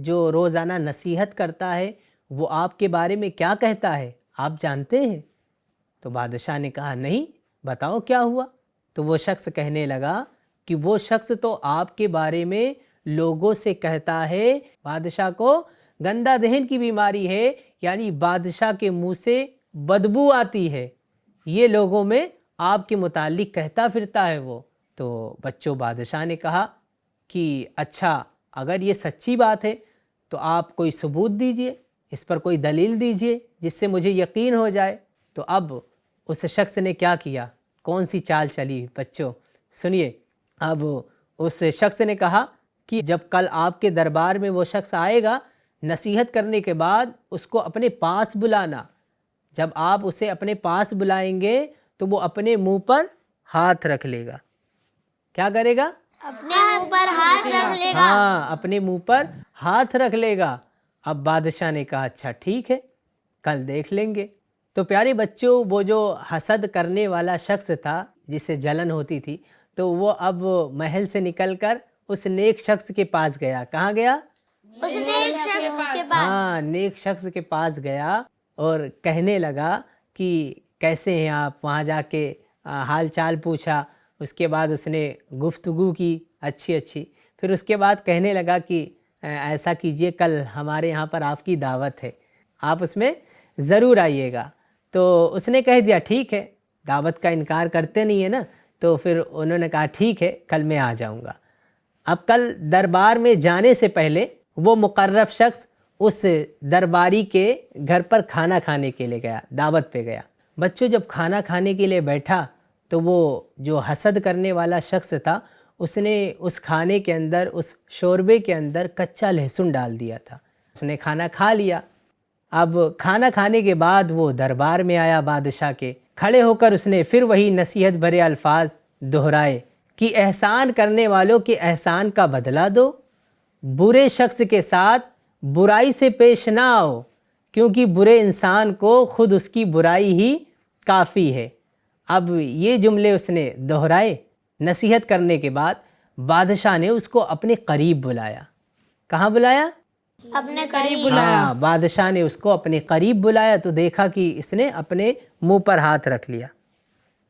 جو روزانہ نصیحت کرتا ہے وہ آپ کے بارے میں کیا کہتا ہے آپ جانتے ہیں؟ تو بادشاہ نے کہا نہیں، بتاؤ کیا ہوا؟ تو وہ شخص کہنے لگا کہ وہ شخص تو آپ کے بارے میں لوگوں سے کہتا ہے، بادشاہ کو گندا دہن کی بیماری ہے، یعنی بادشاہ کے منہ سے بدبو آتی ہے، یہ لوگوں میں آپ کے متعلق کہتا پھرتا ہے وہ۔ تو بچوں، بادشاہ نے کہا کہ اچھا، اگر یہ سچی بات ہے تو آپ کوئی ثبوت دیجئے، اس پر کوئی دلیل دیجئے جس سے مجھے یقین ہو جائے۔ تو اب اس شخص نے کیا کیا، کون سی چال چلی بچوں، سنیے۔ اب اس شخص نے کہا کہ جب کل آپ کے دربار میں وہ شخص آئے گا، نصیحت کرنے کے بعد اس کو اپنے پاس بلانا۔ جب آپ اسے اپنے پاس بلائیں گے تو وہ اپنے منہ پر ہاتھ رکھ لے گا۔ کیا کرے گا؟ اپنے منہ پر ہاتھ رکھ لے گا۔ ہاں، اپنے منہ پر ہاتھ رکھ لے گا۔ اب بادشاہ نے کہا اچھا ٹھیک ہے، کل دیکھ لیں گے۔ تو پیارے بچوں، وہ جو حسد کرنے والا شخص تھا جسے جلن ہوتی تھی، تو وہ اب محل سے نکل کر اس نیک شخص کے پاس گیا۔ کہاں گیا؟ اس نیک شخص کے پاس۔ ہاں، نیک شخص کے پاس گیا اور کہنے لگا کہ کیسے ہیں آپ؟ وہاں جا کے حال چال پوچھا، اس کے بعد اس نے گفتگو کی اچھی، پھر اس کے بعد کہنے لگا کہ ایسا کیجئے، کل ہمارے یہاں پر آپ کی دعوت ہے، آپ اس میں ضرور آئیے گا۔ تو اس نے کہہ دیا ٹھیک ہے، دعوت کا انکار کرتے نہیں ہے نا، تو پھر انہوں نے کہا ٹھیک ہے، کل میں آ جاؤں گا۔ اب کل دربار میں جانے سے پہلے وہ مقرب شخص اس درباری کے گھر پر کھانا کھانے کے لیے گیا، دعوت پہ گیا۔ بچوں، جب کھانا کھانے کے لیے بیٹھا تو وہ جو حسد کرنے والا شخص تھا، اس نے اس کھانے کے اندر، اس شوربے کے اندر کچا لہسن ڈال دیا تھا۔ اس نے کھانا کھا لیا۔ اب کھانا کھانے کے بعد وہ دربار میں آیا بادشاہ کے، کھڑے ہو کر اس نے پھر وہی نصیحت بھرے الفاظ دہرائے کہ احسان کرنے والوں کے احسان کا بدلہ دو، برے شخص کے ساتھ برائی سے پیش نہ آؤ، کیونکہ برے انسان کو خود اس کی برائی ہی کافی ہے۔ اب یہ جملے اس نے دہرائے۔ نصیحت کرنے کے بعد بادشاہ نے اس کو اپنے قریب بلایا۔ کہاں بلایا؟ اپنے قریب بلایا۔ ہاں، بادشاہ نے اس کو اپنے قریب بلایا تو دیکھا کہ اس نے اپنے منہ پر ہاتھ رکھ لیا۔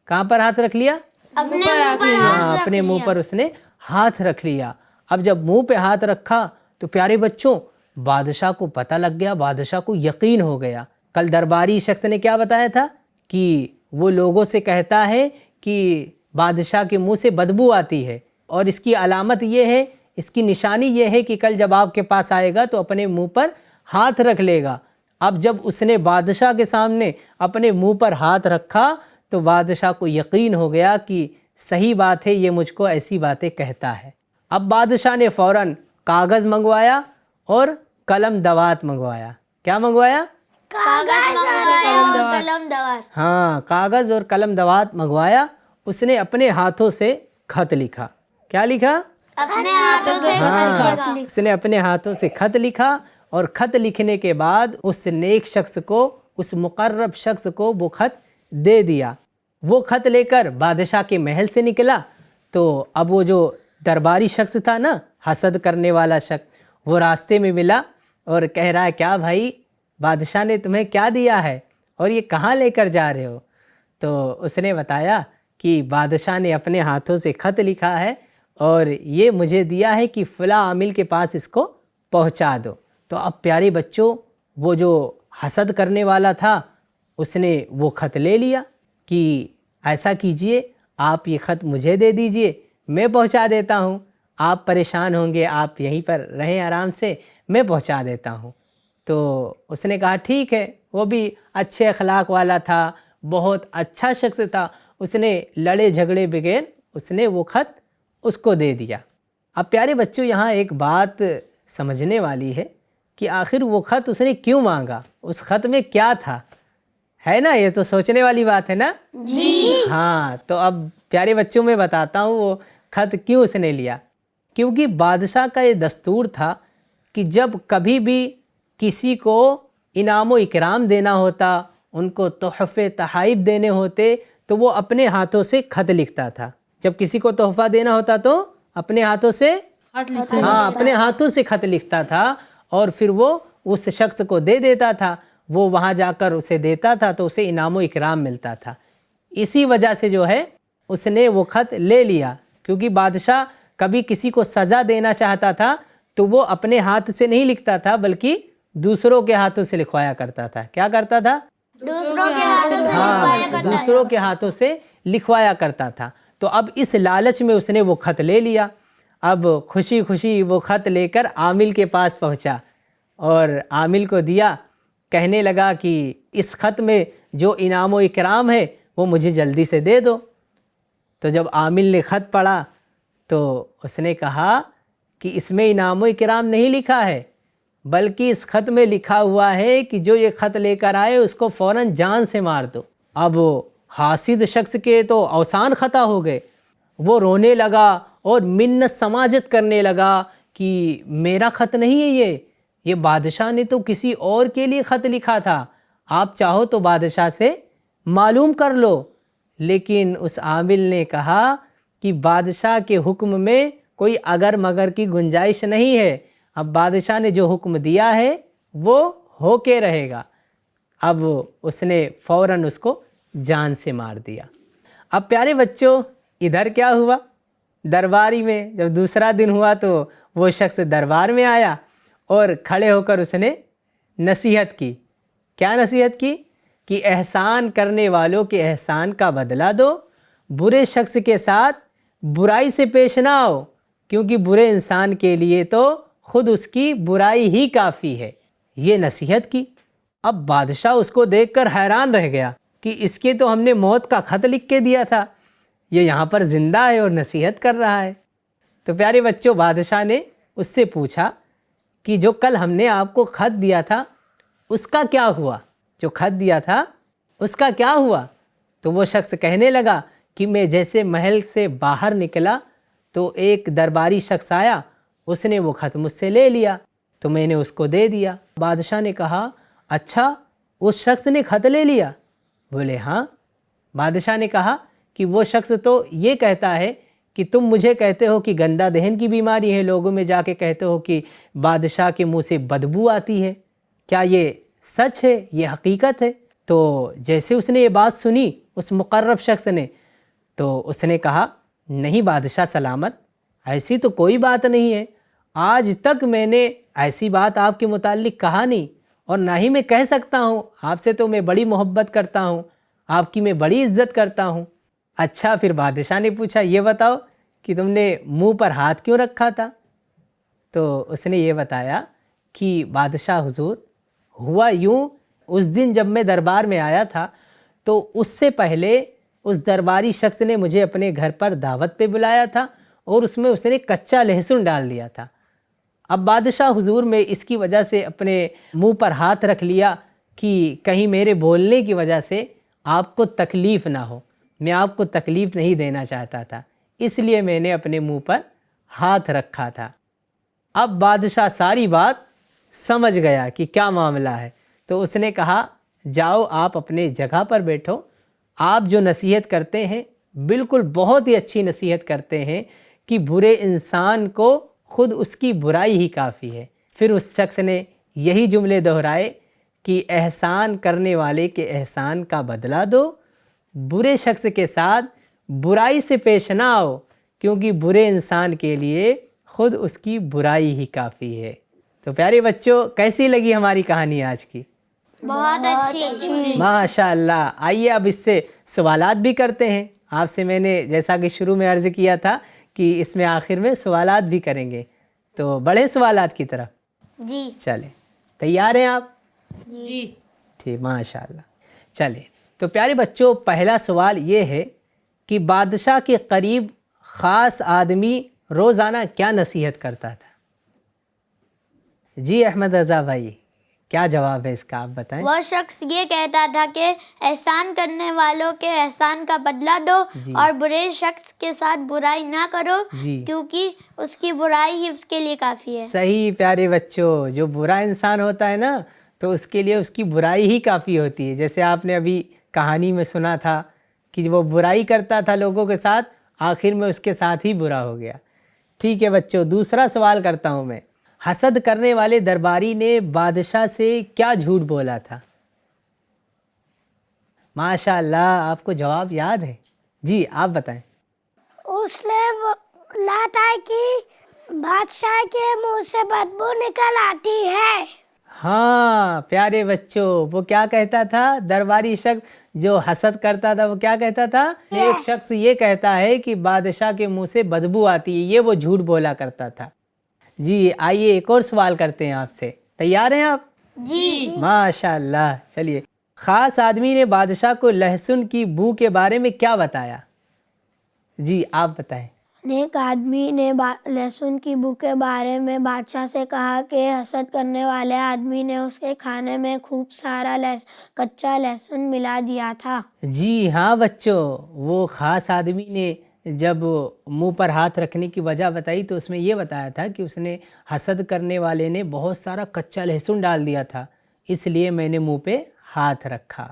کہاں پر ہاتھ رکھ لیا؟ اپنے منہ پر ہاں، اپنے منہ پر اس نے ہاتھ رکھ لیا۔ اب جب منہ پہ ہاتھ رکھا تو پیارے بچوں، بادشاہ کو پتہ لگ گیا، بادشاہ کو یقین ہو گیا۔ کل درباری شخص نے کیا بتایا تھا کہ وہ لوگوں سے کہتا ہے کہ بادشاہ کے منہ سے بدبو آتی ہے، اور اس کی علامت یہ ہے، اس کی نشانی یہ ہے کہ کل جب آپ کے پاس آئے گا تو اپنے منہ پر ہاتھ رکھ لے گا۔ اب جب اس نے بادشاہ کے سامنے اپنے منہ پر ہاتھ رکھا تو بادشاہ کو یقین ہو گیا کہ صحیح بات ہے، یہ مجھ کو ایسی باتیں کہتا ہے۔ اب بادشاہ نے فوراً کاغذ منگوایا اور قلم دوات منگوایا۔ کیا منگوایا؟ کاغذ منگوایا اور قلم دوات۔ ہاں، کاغذ اور قلم دوات منگوایا۔ اس نے اپنے ہاتھوں سے خط لکھا۔ کیا لکھا؟ اپنے ہاتھوں سے خط لکھا۔ اس نے اپنے ہاتھوں سے خط لکھا، اور خط لکھنے کے بعد اس نیک شخص کو، اس مقرب شخص کو وہ خط دے دیا۔ وہ خط لے کر بادشاہ کے محل سے نکلا تو اب وہ جو درباری شخص تھا نا، حسد کرنے والا شخص، وہ راستے میں ملا اور کہہ رہا ہے کیا بھائی، بادشاہ نے تمہیں کیا دیا ہے اور یہ کہاں لے کر جا رہے ہو؟ تو اس نے بتایا کہ بادشاہ نے اپنے ہاتھوں سے خط لکھا ہے اور یہ مجھے دیا ہے کہ فلاں عامل کے پاس اس کو پہنچا دو۔ تو اب پیارے بچوں، وہ جو حسد کرنے والا تھا اس نے وہ خط لے لیا کہ ایسا کیجئے، آپ یہ خط مجھے دے دیجئے، میں پہنچا دیتا ہوں، آپ پریشان ہوں گے، آپ یہیں پر رہیں آرام سے، میں پہنچا دیتا ہوں۔ تو اس نے کہا ٹھیک ہے۔ وہ بھی اچھے اخلاق والا تھا، بہت اچھا شخص تھا، اس نے لڑے جھگڑے بغیر اس نے وہ خط اس کو دے دیا۔ اب پیارے بچوں، یہاں ایک بات سمجھنے والی ہے کہ آخر وہ خط اس نے کیوں مانگا، اس خط میں کیا تھا، ہے نا؟ یہ تو سوچنے والی بات ہے نا؟ جی ہاں، تو اب پیارے بچوں میں بتاتا ہوں وہ خط کیوں اس نے لیا۔ کیونکہ بادشاہ کا یہ دستور تھا کہ جب کبھی بھی کسی کو انعام و اکرام دینا ہوتا، ان کو تحفے تحائف دینے ہوتے تو وہ اپنے ہاتھوں سے خط لکھتا تھا۔ جب کسی کو تحفہ دینا ہوتا تو اپنے ہاتھوں سے، اپنے ہاتھوں سے خط لکھتا تھا، اور پھر وہ اس شخص کو دے دیتا تھا، وہ وہاں جا کر اسے دیتا تھا تو اسے انعام و اکرام ملتا تھا۔ اسی وجہ سے جو ہے اس نے وہ خط لے لیا، کیونکہ بادشاہ کبھی کسی کو سزا دینا چاہتا تھا تو وہ اپنے ہاتھ سے نہیں لکھتا تھا بلکہ دوسروں کے ہاتھوں سے لکھوایا کرتا تھا۔ کیا کرتا تھا؟ دوسروں کے ہاتھوں سے لکھوایا کرتا ہے۔ دوسروں کے ہاتھوں سے لکھوایا کرتا تھا۔ تو اب اس لالچ میں اس نے وہ خط لے لیا۔ اب خوشی خوشی وہ خط لے کر عامل کے پاس پہنچا اور عامل کو دیا، کہنے لگا کہ اس خط میں جو انعام و اکرام ہے وہ مجھے جلدی سے دے دو۔ تو جب عامل نے خط پڑھا تو اس نے کہا کہ اس میں انعام و اکرام نہیں لکھا ہے، بلکہ اس خط میں لکھا ہوا ہے کہ جو یہ خط لے کر آئے اس کو فوراً جان سے مار دو۔ اب حاسد شخص کے تو اوسان خطا ہو گئے، وہ رونے لگا اور منت سماجت کرنے لگا کہ میرا خط نہیں ہے، یہ بادشاہ نے تو کسی اور کے لیے خط لکھا تھا، آپ چاہو تو بادشاہ سے معلوم کر لو۔ لیکن اس عامل نے کہا کہ بادشاہ کے حکم میں کوئی اگر مگر کی گنجائش نہیں ہے، اب بادشاہ نے جو حکم دیا ہے وہ ہو کے رہے گا۔ اب اس نے فوراً اس کو جان سے مار دیا۔ اب پیارے بچوں، ادھر کیا ہوا؟ درباری میں جب دوسرا دن ہوا تو وہ شخص دربار میں آیا اور کھڑے ہو کر اس نے نصیحت کی۔ کیا نصیحت کی؟ کہ احسان کرنے والوں کے احسان کا بدلہ دو، برے شخص کے ساتھ برائی سے پیش نہ آؤ، کیونکہ برے انسان کے لیے تو خود اس کی برائی ہی کافی ہے۔ یہ نصیحت کی۔ اب بادشاہ اس کو دیکھ کر حیران رہ گیا کہ اس کے تو ہم نے موت کا خط لکھ کے دیا تھا، یہ یہاں پر زندہ ہے اور نصیحت کر رہا ہے۔ تو پیارے بچوں، بادشاہ نے اس سے پوچھا کہ جو کل ہم نے آپ کو خط دیا تھا اس کا کیا ہوا؟ جو خط دیا تھا اس کا کیا ہوا؟ تو وہ شخص کہنے لگا کہ میں جیسے محل سے باہر نکلا تو ایک درباری شخص آیا، اس نے وہ خط مجھ سے لے لیا تو میں نے اس کو دے دیا۔ بادشاہ نے کہا اچھا، اس شخص نے خط لے لیا؟ بولے ہاں۔ بادشاہ نے کہا کہ وہ شخص تو یہ کہتا ہے کہ تم مجھے کہتے ہو کہ گندہ دہن کی بیماری ہے، لوگوں میں جا کے کہتے ہو کہ بادشاہ کے منہ سے بدبو آتی ہے، کیا یہ سچ ہے، یہ حقیقت ہے؟ تو جیسے اس نے یہ بات سنی اس مقرب شخص نے، تو اس نے کہا نہیں بادشاہ سلامت، ایسی تو کوئی بات نہیں ہے، آج تک میں نے ایسی بات آپ کے متعلق کہا نہیں اور نہ ہی میں کہہ سکتا ہوں، آپ سے تو میں بڑی محبت کرتا ہوں، آپ کی میں بڑی عزت کرتا ہوں۔ اچھا، پھر بادشاہ نے پوچھا یہ بتاؤ کہ تم نے منہ پر ہاتھ کیوں رکھا تھا؟ تو اس نے یہ بتایا کہ بادشاہ حضور، ہوا یوں، اس دن جب میں دربار میں آیا تھا تو اس سے پہلے اس درباری شخص نے مجھے اپنے گھر پر دعوت پہ بلایا تھا اور اس میں اس نے کچا لہسن ڈال دیا تھا۔ اب بادشاہ حضور میں اس کی وجہ سے اپنے منہ پر ہاتھ رکھ لیا کہ کہیں میرے بولنے کی وجہ سے آپ کو تکلیف نہ ہو، میں آپ کو تکلیف نہیں دینا چاہتا تھا، اس لیے میں نے اپنے منہ پر ہاتھ رکھا تھا۔ اب بادشاہ ساری بات سمجھ گیا کہ کیا معاملہ ہے، تو اس نے کہا جاؤ آپ اپنے جگہ پر بیٹھو، آپ جو نصیحت کرتے ہیں بالکل بہت ہی اچھی نصیحت کرتے ہیں کہ برے انسان کو خود اس کی برائی ہی کافی ہے۔ پھر اس شخص نے یہی جملے دہرائے کہ احسان کرنے والے کے احسان کا بدلہ دو، برے شخص کے ساتھ برائی سے پیش نہ آؤ، کیونکہ برے انسان کے لیے خود اس کی برائی ہی کافی ہے۔ تو پیارے بچوں، کیسی لگی ہماری کہانی آج کی؟ بہت اچھی۔ ماشاء اللہ۔ آئیے اب اس سے سوالات بھی کرتے ہیں۔ آپ سے میں نے جیسا کہ شروع میں عرض کیا تھا کہ اس میں آخر میں سوالات بھی کریں گے، تو بڑے سوالات کی طرف جی چلیں، تیار ہیں آپ؟ جی ٹھیک، ماشاء اللہ۔ چلیں، تو پیارے بچوں، پہلا سوال یہ ہے کہ بادشاہ کے قریب خاص آدمی روزانہ کیا نصیحت کرتا تھا؟ جی احمد رضا بھائی، کیا جواب ہے اس کا، آپ بتائیں۔ وہ شخص یہ کہتا تھا کہ احسان کرنے والوں کے احسان کا بدلہ دو اور برے شخص کے ساتھ برائی نہ کرو، کیونکہ اس کی برائی ہی اس کے لیے کافی ہے۔ صحیح پیارے بچوں، جو برا انسان ہوتا ہے نا تو اس کے لیے اس کی برائی ہی کافی ہوتی ہے۔ جیسے آپ نے ابھی کہانی میں سنا تھا کہ وہ برائی کرتا تھا لوگوں کے ساتھ، آخر میں اس کے ساتھ ہی برا ہو گیا۔ ٹھیک ہے بچوں، دوسرا سوال کرتا ہوں میں۔ حسد کرنے والے درباری نے بادشاہ سے کیا جھوٹ بولا تھا؟ ماشاء اللہ آپ کو جواب یاد ہے. جی آپ بتائیں. اس نے لاتا ہے کہ بادشاہ کے منہ سے بدبو نکل آتی ہے. ہاں پیارے بچوں، وہ کیا کہتا تھا؟ درباری شخص جو حسد کرتا تھا وہ کیا کہتا تھا؟ ایک شخص یہ کہتا ہے کہ بادشاہ کے منہ سے بدبو آتی ہے، یہ وہ جھوٹ بولا کرتا تھا. جی آئیے ایک اور سوال کرتے ہیں آپ سے. تیار ہیں آپ؟ جی. ماشاء اللہ. چلیے، خاص آدمی نے بادشاہ کو لہسن کی بو کے بارے میں کیا بتایا؟ جی آپ بتائیں. نیک آدمی نے لہسن کی بو کے بارے میں بادشاہ سے کہا کہ حسد کرنے والے آدمی نے اس کے کھانے میں خوب سارا کچا لہسن ملا دیا تھا. جی ہاں بچوں، وہ خاص آدمی نے جب منہ پر ہاتھ رکھنے کی وجہ بتائی تو اس میں یہ بتایا تھا کہ اس نے حسد کرنے والے نے بہت سارا کچا لہسن ڈال دیا تھا، اس لیے میں نے منہ پہ ہاتھ رکھا.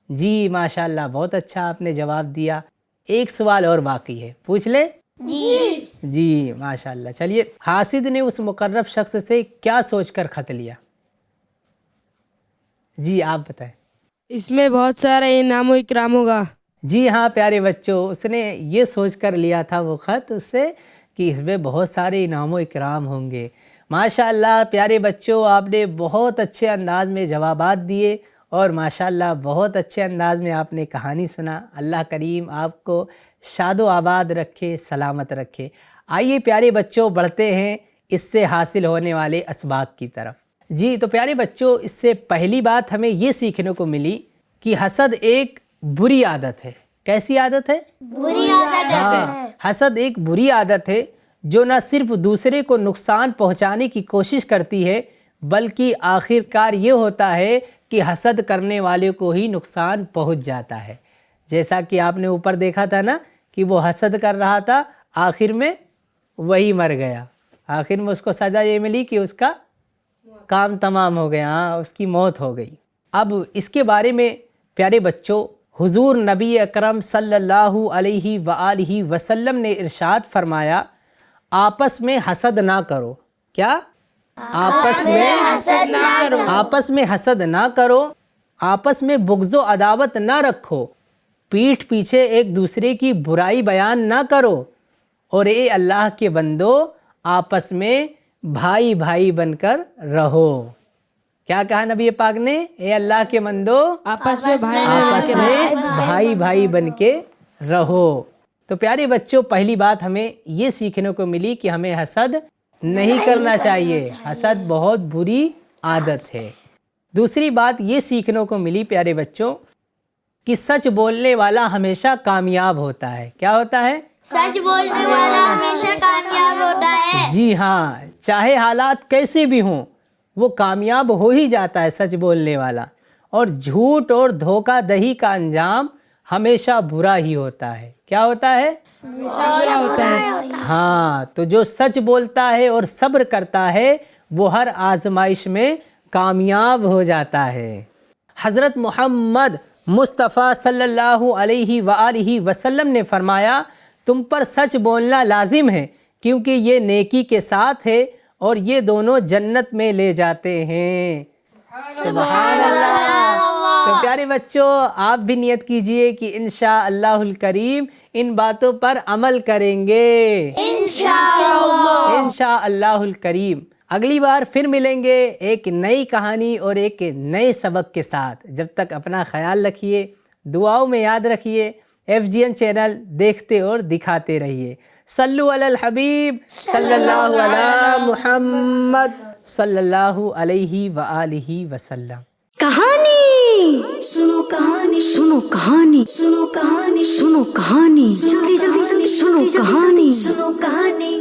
جی ماشاءاللہ بہت اچھا آپ نے جواب دیا. ایک سوال اور باقی ہے، پوچھ لیں؟ جی ماشاءاللہ. چلیے، حاسد نے اس مقرب شخص سے کیا سوچ کر خط لیا؟ جی آپ بتائیں. اس میں بہت سارا انعام و اکرام ہوگا. جی ہاں پیارے بچوں، اس نے یہ سوچ کر لیا تھا وہ خط اس سے کہ اس میں بہت سارے انعام و اکرام ہوں گے. ماشاءاللہ پیارے بچوں، آپ نے بہت اچھے انداز میں جوابات دیے اور ماشاءاللہ بہت اچھے انداز میں آپ نے کہانی سنا. اللہ کریم آپ کو شاد و آباد رکھے، سلامت رکھے. آئیے پیارے بچوں بڑھتے ہیں اس سے حاصل ہونے والے اسباق کی طرف. جی تو پیارے بچوں، اس سے پہلی بات ہمیں یہ سیکھنے کو ملی کہ حسد ایک بری عادت ہے. کیسی عادت ہے؟ بری عادت ہے. حسد ایک بری عادت ہے جو نہ صرف دوسرے کو نقصان پہنچانے کی کوشش کرتی ہے بلکہ آخرکار یہ ہوتا ہے کہ حسد کرنے والے کو ہی نقصان پہنچ جاتا ہے. جیسا کہ آپ نے اوپر دیکھا تھا نا کہ وہ حسد کر رہا تھا، آخر میں وہی مر گیا. آخر میں اس کو سزا یہ ملی کہ اس کا کام تمام ہو گیا، اس کی موت ہو گئی. اب اس کے بارے میں پیارے بچوں حضور نبی اکرم صلی اللہ علیہ وآلہ وسلم نے ارشاد فرمایا، آپس میں حسد نہ کرو. کیا؟ آپس میں حسد نہ کرو، آپس میں بغض و عداوت نہ رکھو، پیٹھ پیچھے ایک دوسرے کی برائی بیان نہ کرو، اور اے اللہ کے بندو آپس میں بھائی بھائی بن کر رہو. کیا کہا نبی پاک نے؟ اے اللہ کے بندو آپس میں بھائی بھائی بن کے رہو. تو پیارے بچوں پہلی بات ہمیں یہ سیکھنے کو ملی کہ ہمیں حسد نہیں کرنا چاہیے. حسد بہت بری عادت ہے. دوسری بات یہ سیکھنے کو ملی پیارے بچوں کہ سچ بولنے والا ہمیشہ کامیاب ہوتا ہے. کیا ہوتا ہے؟ سچ بولنے والا ہمیشہ کامیاب ہوتا ہے. جی ہاں، چاہے حالات کیسے بھی ہوں وہ کامیاب ہو ہی جاتا ہے سچ بولنے والا. اور جھوٹ اور دھوکہ دہی کا انجام ہمیشہ برا ہی ہوتا ہے. کیا ہوتا ہے؟ برا ہوتا ہے. ہاں، تو جو سچ بولتا ہے اور صبر کرتا ہے وہ ہر آزمائش میں کامیاب ہو جاتا ہے. حضرت محمد مصطفیٰ صلی اللہ علیہ وآلہ وسلم نے فرمایا، تم پر سچ بولنا لازم ہے کیونکہ یہ نیکی کے ساتھ ہے اور یہ دونوں جنت میں لے جاتے ہیں. سبحان اللہ. تو پیارے بچوں آپ بھی نیت کیجئے کہ انشاءاللہ الکریم ان باتوں پر عمل کریں گے انشاءاللہ الکریم. اگلی بار پھر ملیں گے ایک نئی کہانی اور ایک نئے سبق کے ساتھ. جب تک اپنا خیال رکھیے، دعاؤں میں یاد رکھیے. FGN چینل دیکھتے اور دکھاتے رہیے. صلو علی الحبیب صلی اللہ علی محمد صلی اللہ علیہ وآلہ وسلم. کہانی سنو، کہانی سنو، کہانی سنو، کہانی سنو، کہانی جلدی جلدی جلدی سنو، کہانی سنو، کہانی.